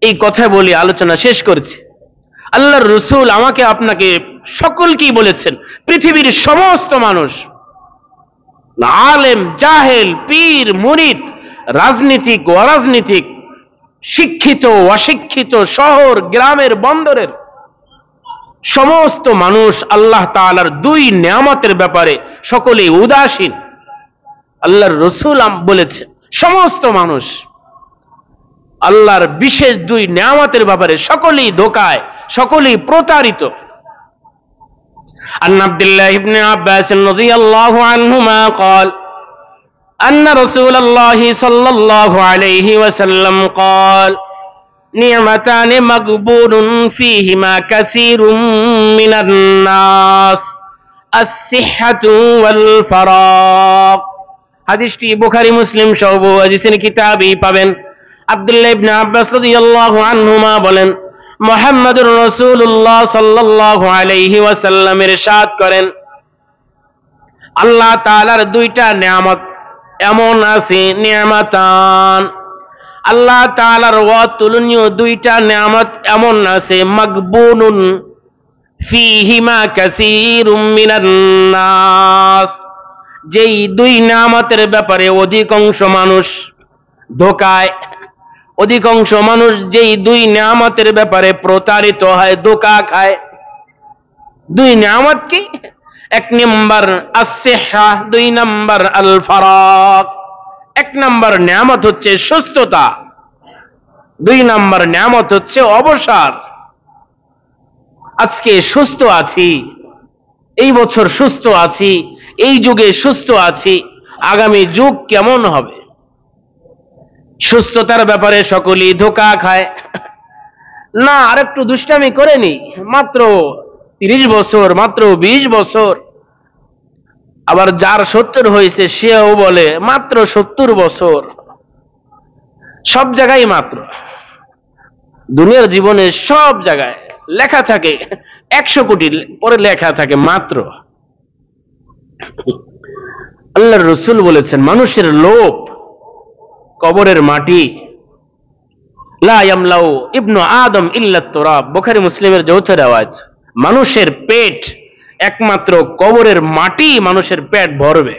এই কথা বলি আলোচনা শেষ করছি। আল্লাহর রাসূল আমাকে আপনাকে সকলকেই বলেছেন, পৃথিবীর সমস্ত মানুষ, আলেম জাহেল পীর মুরিদ, রাজনীতিক অরাজনীতিক, শিক্ষিত অশিক্ষিত, শহর গ্রামের বন্দরের সমস্ত মানুষ আল্লাহ তাআলার দুই নিয়ামতের ব্যাপারে সকলেই উদাসীন। আল্লাহর রাসূল বলেছেন সমস্ত মানুষ আল্লাহর বিশেষ দুই নিয়ামতের ব্যাপারে সকলেই ধোঁকায়, সকলেই প্রতারিত। আন আব্দুল্লাহ ইবনে আব্বাস রাদিয়াল্লাহু আনহুমা قال أن رسول الله صلى الله عليه وسلم قال نعمتان مغبون فيهما كثير من الناس الصحة والفراغ। হাদিসটি বুখারী মুসলিম সহ হাদিসের কিতাবেই পাবেন। আব্দুল্লাহ ইবনে আব্বাস রাদিয়াল্লাহু আনহুমা বলেন, মুহাম্মদুর রাসূলুল্লাহ সাল্লাল্লাহু আলাইহি ওয়াসাল্লাম ইরশাদ করেন, আল্লাহ তাআলার দুইটা নিয়ামত এমন আছে, নিয়ামতান, আল্লাহ তাআলার অতুলনীয় দুইটা নিয়ামত এমন আছে, মাগবুনুন ফীহিমা কাসীরুম মিনান নাস, যেই দুই নিয়ামতের ব্যাপারে অধিকাংশ মানুষ ধোঁকায়, অধিকাংশ মানুষ যেই দুই নিয়ামতের ব্যাপারে প্রতারিত হয়, ধোঁকা খায়। দুই নিয়ামত কি? এক নম্বর আস-সিহা, দুই নম্বর আল ফারাগ। এক নম্বর নিয়ামত হচ্ছে সুস্থতা, দুই নম্বর নিয়ামত হচ্ছে অবসর। আজকে সুস্থ আছি, এই বছর সুস্থ আছি, এই যুগে সুস্থ আছি, আগামী যুগ কেমন হবে? সুস্থতার ব্যাপারে সকলেই ধোঁকা খায়। না, আরেকটু দুষ্টামি করে নি, মাত্র 30 বছর, মাত্র 20 বছর। আবার যার 70 হয়েছে সেও বলে মাত্র 70 বছর। সব জায়গায় মাত্র, দুনিয়ার জীবনে সব জায়গায় লেখা থাকে 100 কোটি পরে লেখা থাকে মাত্র। আল্লাহর রাসূল বলেছেন, মানুষের লোভ কবরের মাটি, লা ইয়ামলাউ ইবনু আদম ইল্লা তুরাব, বুখারী মুসলিমের যৌথ রিওয়ায়াত। মানুষের পেট একমাত্র কবরের মাটি মানুষের পেট ভরবে।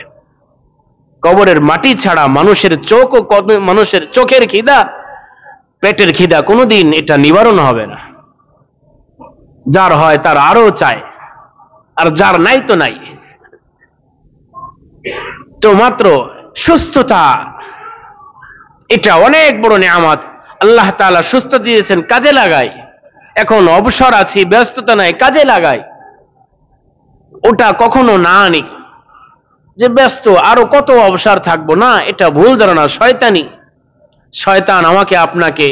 কবরের মাটি ছাড়া মানুষের চোখ ও মানুষের চোখের খিদা, পেটের খিদা কোনোদিন এটা নিবারণ হবে না। যার হয় তার আরো চায়, আর যার নাই তো নাই। তো মাত্র সুস্থতা, এটা অনেক বড় নিয়ামত। আল্লাহ তাআলা সুস্থ দিয়েছেন, কাজে লাগাই। এখন অবসর আছি, ব্যস্ততা নাই, কাজে লাগাই। ওটা কখনো না আনি যে ব্যস্ত আরো কত অবসর থাকবো, না, এটা ভুল ধারণা, শয়তানি। শয়তান আমাকে আপনাকে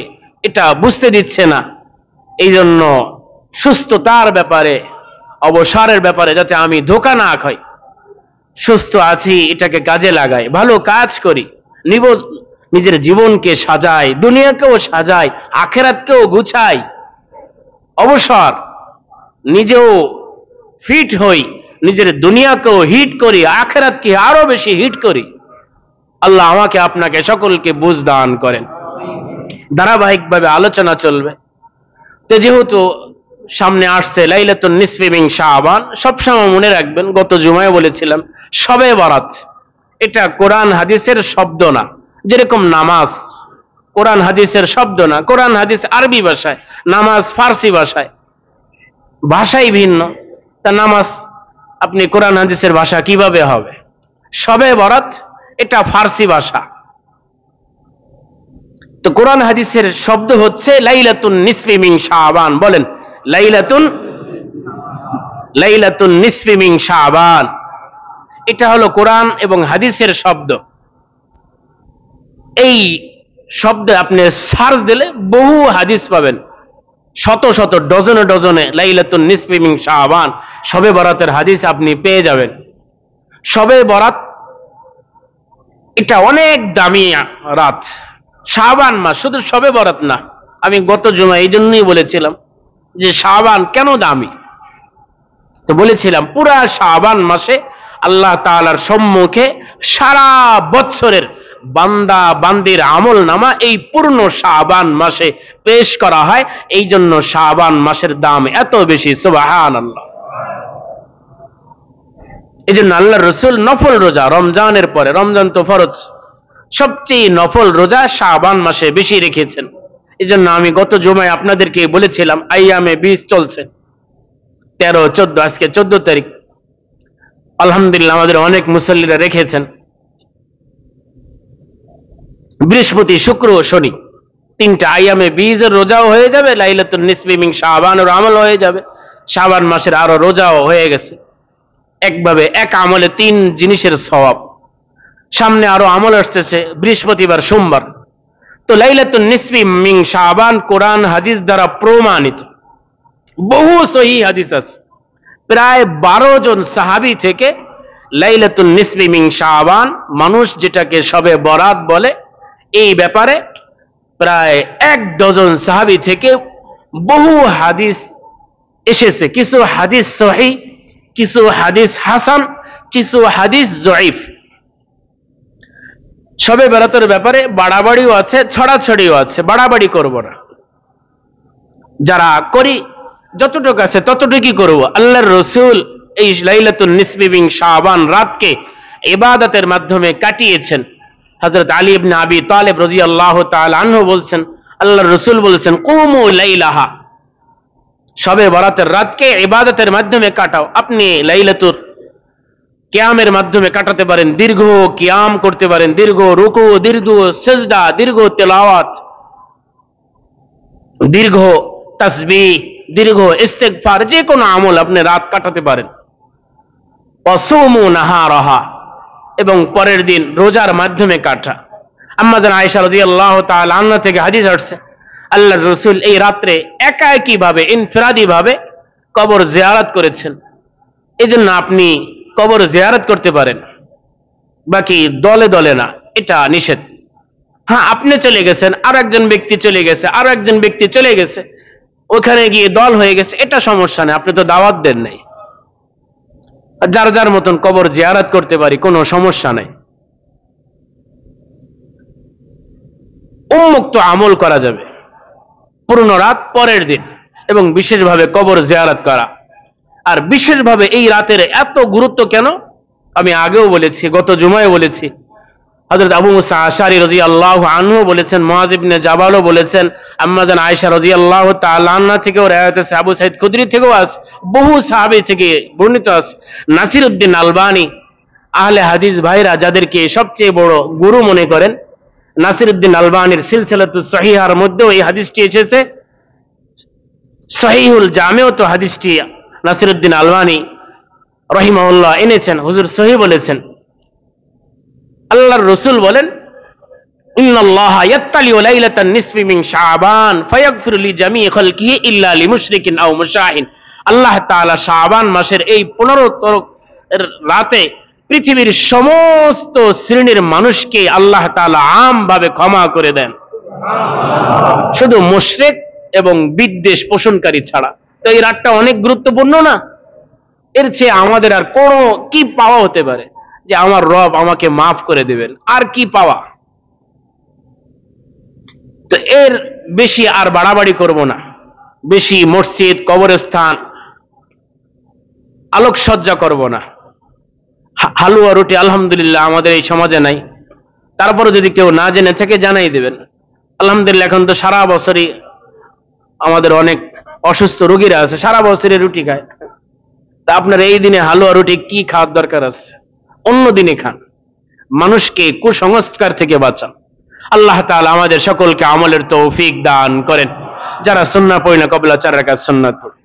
এটা বুঝতে দিচ্ছে না। এই জন্য সুস্থতার ব্যাপারে, অবসরের ব্যাপারে যাতে আমি ধোঁকা না খাই, সুস্থ আছি এটাকে কাজে লাগাই, ভালো কাজ করি, নিজের জীবনকে সাজাই, দুনিয়াকেও সাজাই, আখিরাতকেও গুছাই। অবসর নিজেও ফিট হই, নিজের দুনিয়াকেও হিট করি, আখিরাতকে আরো বেশি হিট করি। আল্লাহ আমাকে আপনাকে সকলকে বুঝ দান করেন। ধারাবাহিকভাবে আলোচনা চলবে। তো যেহেতু সামনে আসছে লাইলাতুন নিসফি মিন শাবান, সবসময় মনে রাখবেন, গত জুমায় বলেছিলাম শবে বরাত এটা কোরআন হাদিসের শব্দ না। যেরকম নামাজ কোরআন হাদিসের শব্দ না, কোরআন হাদিস আরবি ভাষায়, নামাজ ফার্সি ভাষায়, ভাষাই ভিন্ন। তা নামাজ আপনি কোরআন হাদিসের ভাষা কিভাবে হবে? শবে বরাত এটা ফার্সি ভাষা। তো কোরআন হাদিসের শব্দ হচ্ছে লাইলাতুন নিসফি মিন শাবান। বলেন লাইলাতুন নিসফি মিন শাবান, এটা হলো কোরআন এবং হাদিসের শব্দ। এই শব্দ আপনি সার্চ দিলে বহু হাদিস পাবেন, শত শত, ডজনে ডজনে লাইলাতুন নিসফি মিন শাবান, শবে বরাতের হাদিস আপনি পেয়ে যাবেন। শবে বরাত এটা অনেক দামি রাত। শাবান মাস, শুধু শবে বরাত না। আমি গত জুমা এই জন্যই বলেছিলাম যে শাবান কেন দামি। তো বলেছিলাম পুরা শাবান মাসে আল্লাহ তাআলার সম্মুখে সারা বছরের বান্দা বান্দির আমল নামা এই পূর্ণ শাবান মাসে পেশ করা হয়। এই জন্য শাবান মাসের দাম এত বেশি, সুবহানাল্লাহ। এই জন্য আল্লাহর রাসূল নফল রোজা রমজানের পরে, রমজান তো ফরজ, সবচেয়ে নফল রোজা শাবান মাসে বেশি রেখেছেন। এই জন্য আমি গত জুমায় আপনাদেরকে বলেছিলাম আইয়ামে 20 চলছে, 13, 14, আজকে 14 তারিখ। আলহামদুলিল্লাহ আমাদের অনেক মুসল্লিরা রেখেছেন। বৃহস্পতি, শুক্র, শনি 3টা আইয়ামে বীজের রোজাও হয়ে যাবে, লাইলাতুন নিসফি মিন শাবানের আমল হয়ে যাবে, শাবান মাসের আরো রোজাও হয়ে গেছে। একভাবে এক আমলে 3 জিনিসের সওয়াব। সামনে আরো আমল আসতেছে বৃহস্পতিবার, সোমবার। তো লাইলাতুন নিসফি মিন শাবান কোরআন হাদিস দ্বারা প্রমাণিত, বহু সহিহ হাদিস আছে। প্রায় 12 জন সাহাবী থেকে লাইলাতুন নিসফি মিন শাবান, মানুষ যেটাকে শবে বরাত বলে, এই ব্যাপারে প্রায় 1 ডজন সাহাবী থেকে বহু হাদিস এসেছে। কিছু হাদিস সহিহ, কিছু হাদিস হাসান, কিছু হাদিস জয়ীফ। শবে বরাতের ব্যাপারে বাড়াবাড়িও আছে, ছড়াছড়িও আছে, বাড়াবাড়ি করব না। যারা করি যতটুকু আছে ততটুকুই করব। আল্লাহর রাসূল এই লাইলাতুন নিসফি মিন শাবান রাতকে ইবাদতের মাধ্যমে কাটিয়েছেন। হযরত আলী ইবনে আবি তালিব রাদিয়াল্লাহু তাআলা আনহু বলছেন, আল্লাহর রাসূল বলেছেন, কুমু লাইলাহা, শবে বরাতের রাতকে ইবাদতের মাধ্যমে কাটাও। আপনি লাইলাতুল কিয়ামের মাধ্যমে কাটাতে পারেন, দীর্ঘ কিয়াম করতে পারেন, দীর্ঘ রুকু, দীর্ঘ সিজদা, দীর্ঘ তেলাওয়াত, দীর্ঘ তাসবিহ, দীর্ঘ ইস্তিগফার, যে কোনো আমল আপনি রাত কাটাতে পারেন। ওয়াসুমু নাহারাহা, এবং পরের দিন রোজার মাধ্যমে কাটা। আম্মা জান আয়েশা রাদিয়াল্লাহু তাআলা আনহা থেকে হাদিস আসছে, আল্লাহর রাসূল এই রাত্রে একাকী ভাবে, ইনফিরাদি ভাবে কবর জিয়ারত করেছেন। এজন্য আপনি কবর জিয়ারত করতে পারেন, বাকি দলে দলে না, এটা নিষেধ। হ্যাঁ, আপনি চলে গেছেন, আর একজন ব্যক্তি চলে গেছে, আর একজন ব্যক্তি চলে গেছে, ওখানে গিয়ে দল হয়ে গেছে, এটা সমস্যা নেই, আপনি তো দাওয়াত দেন নাই। যার যার মতন কবর জিয়ারত করতে পারি, কোনো সমস্যা নাই। উন্মুক্ত আমল করা যাবে পুরনো রাত, পরের দিন, এবং বিশেষভাবে কবর জিয়ারত করা। আর বিশেষভাবে এই রাতের এত গুরুত্ব কেন, আমি আগেও বলেছি, গত জুমায় বলেছি। হযরত আবু মুসা আশআরী রাদিয়াল্লাহু আনহু বলেছেন, মুআয ইবনে জাবালও বলেছেন, আম্মা জান আয়েশা রাদিয়াল্লাহু তাআলা আনহা থেকেও রিওয়ায়াত আছে, আবু সাঈদ খুদরি থেকেও আছে, বহু সাহাবী থেকে বর্ণিত আছে। নাসিরউদ্দিন আলবানী, আহলে হাদিস ভাইরা যাদেরকে সবচেয়ে বড় গুরু মনে করেন, নাসিরউদ্দিন আলবানীর সিলসিলাতুস সহিহার মধ্যেও এই হাদিসটি এসেছে। সহিহুল জামিউ তো হাদিসটি নাসিরউদ্দিন আলবানী রাহিমাহুল্লাহ এনেছেন, হুজুর সহিহ বলেছেন। আল্লাহর রাসূল বলেন, ইন্নাল্লাহা ইয়াত্তালিউ লাইলাতান নিসফি মিন শাবান ফায়াগফিরু লিজামিই খালকিহি ইল্লা লিমুশরিকিন আও মুশাহিন। আল্লাহ তাআলা শাবান মাসের এই 15 রাতে পৃথিবীর সমস্ত শ্রেণীর মানুষকে আল্লাহ তাআলা আমভাবে ক্ষমা করে দেন, শুধু মুশরিক এবং বিদ্বেষ পোষণকারী ছাড়া। তো এই রাতটা অনেক গুরুত্বপূর্ণ না? এর চেয়ে আমাদের আর কোনো কি পাওয়া হতে পারে যে আমার রব আমাকে মাফ করে দিবেন? আর কি পাওয়া? তো এর বেশি আর বাড়াবাড়ি করব না। বেশি মসজিদ, কবরস্থান, আলোকসজ্জা করব না। হালুয়া রুটি আলহামদুলিল্লাহ আমাদের এই সমাজে নাই, তারপরে যদি কেউ না জেনে থাকে জানাই দেবেন। আলহামদুলিল্লাহ এখন তো সারা বছরই আমাদের অনেক অসুস্থ রোগীরা আছে, সারা বছরই রুটি খায়। তা আপনার এই দিনে হালুয়া রুটি কি খাওয়ার দরকার আছে? অন্য দিনে খান, মানুষকে কুসংস্কার থেকে বাঁচান। আল্লাহ তাআলা আমাদের সকলকে আমলের তৌফিক দান করেন। যারা সুন্নাহ পড়ে না, কবলা 4 রাকাত সুন্নাত পড়ে।